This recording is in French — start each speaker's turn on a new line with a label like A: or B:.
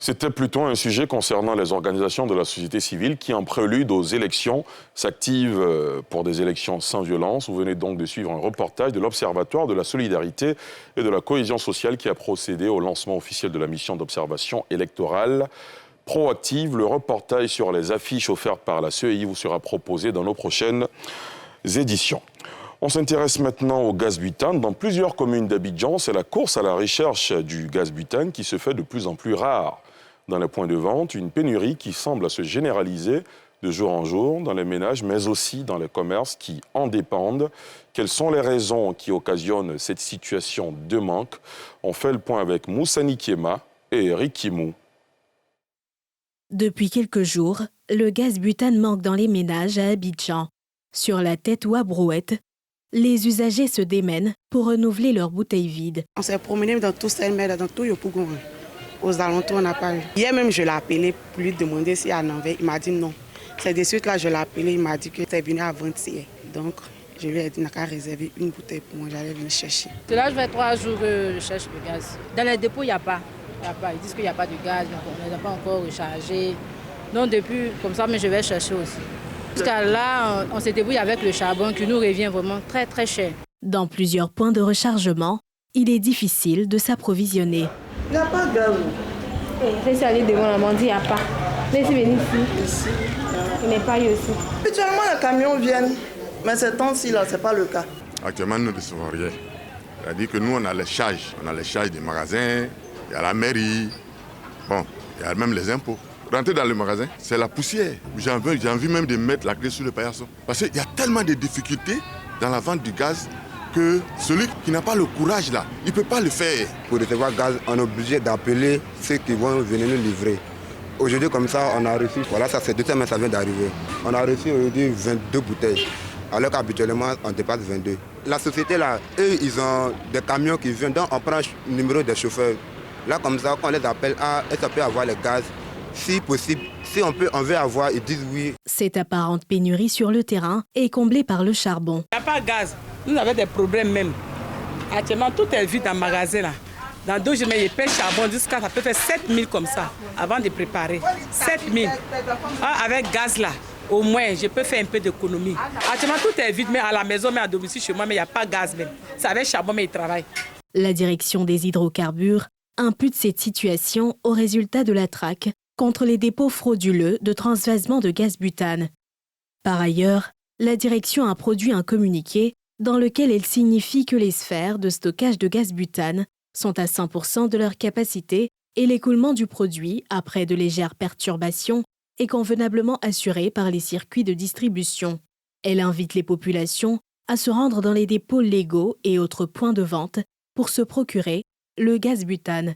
A: C'était plutôt un sujet concernant les organisations de la société civile qui, en prélude aux élections, s'activent pour des élections sans violence. Vous venez donc de suivre un reportage de l'Observatoire de la solidarité et de la cohésion sociale qui a procédé au lancement officiel de la mission d'observation électorale proactive. Le reportage sur les affiches offertes par la CEI vous sera proposé dans nos prochaines éditions. On s'intéresse maintenant au gaz butane. Dans plusieurs communes d'Abidjan, c'est la course à la recherche du gaz butane qui se fait de plus en plus rare dans les points de vente. Une pénurie qui semble se généraliser de jour en jour dans les ménages, mais aussi dans les commerces qui en dépendent. Quelles sont les raisons qui occasionnent cette situation de manque? On fait le point avec Moussani Kiema et Eric Kimou.
B: Depuis quelques jours, le gaz butane manque dans les ménages à Abidjan. Sur la tête ou à Brouette, les usagers se démènent pour renouveler leurs bouteilles vides.
C: On s'est promené dans tout ça, mais dans tout Yopougon. Aux alentours, on n'a pas eu. Hier même, je l'ai appelé pour lui demander s'il y a un envers. Il m'a dit non. C'est de suite là, je l'ai appelé, il m'a dit que tu es venu avant hier. Donc, je lui ai dit qu'il a réservé une bouteille pour moi, j'allais venir chercher.
D: Là, je fais 3 jours que je cherche le gaz. Dans les dépôts, il n'y a pas. Ils disent qu'il n'y a pas de gaz, donc on ne les a pas encore rechargés. Donc, depuis, comme ça, mais je vais chercher aussi. Jusqu'à là, on se débrouille avec le charbon qui nous revient vraiment très, très cher.
B: Dans plusieurs points de rechargement, il est difficile de s'approvisionner.
C: Il n'y a pas de gaz.
E: Je suis allée devant la bandit, il n'y a pas. Laissez venir ici. Il n'est pas eu aussi.
C: Habituellement, les camions viennent, mais ces temps-ci, là, ce n'est pas le cas.
F: Actuellement, nous ne recevons rien. C'est-à-dire que nous, on a les charges. On a les charges des magasins, il y a la mairie, bon, il y a même les impôts. Rentrer dans le magasin, c'est la poussière. J'ai envie même de mettre la clé sur le paillasson. Parce qu'il y a tellement de difficultés dans la vente du gaz que celui qui n'a pas le courage là, il ne peut pas le faire.
G: Pour recevoir gaz, on est obligé d'appeler ceux qui vont venir nous livrer. Aujourd'hui, comme ça, on a reçu, voilà, ça c'est 2 semaines, ça vient d'arriver. On a reçu aujourd'hui 22 bouteilles, alors qu'habituellement, on dépasse 22. La société là, eux, ils ont des camions qui viennent, donc on prend le numéro des chauffeurs. Là, comme ça, quand on les appelle, est-ce qu'on peut avoir le gaz? Si possible, si on veut avoir, ils disent oui.
B: Cette apparente pénurie sur le terrain est comblée par le charbon.
C: Il n'y a pas de gaz. Nous avons des problèmes même. Actuellement, tout est vide dans le magasin. Là. Dans 2 jours, je paye charbon jusqu'à ça peut faire 7 000 comme ça, avant de préparer. 7 000. Avec gaz là, au moins, je peux faire un peu d'économie. Actuellement, tout est vide, mais à la maison, mais à domicile chez moi, mais il n'y a pas de gaz même. C'est avec charbon, mais il travaille.
B: La direction des hydrocarbures impute cette situation au résultat de la traque contre les dépôts frauduleux de transvasement de gaz butane. Par ailleurs, la direction a produit un communiqué dans lequel elle signifie que les sphères de stockage de gaz butane sont à 100% de leur capacité et l'écoulement du produit, après de légères perturbations, est convenablement assuré par les circuits de distribution. Elle invite les populations à se rendre dans les dépôts légaux et autres points de vente pour se procurer le gaz butane.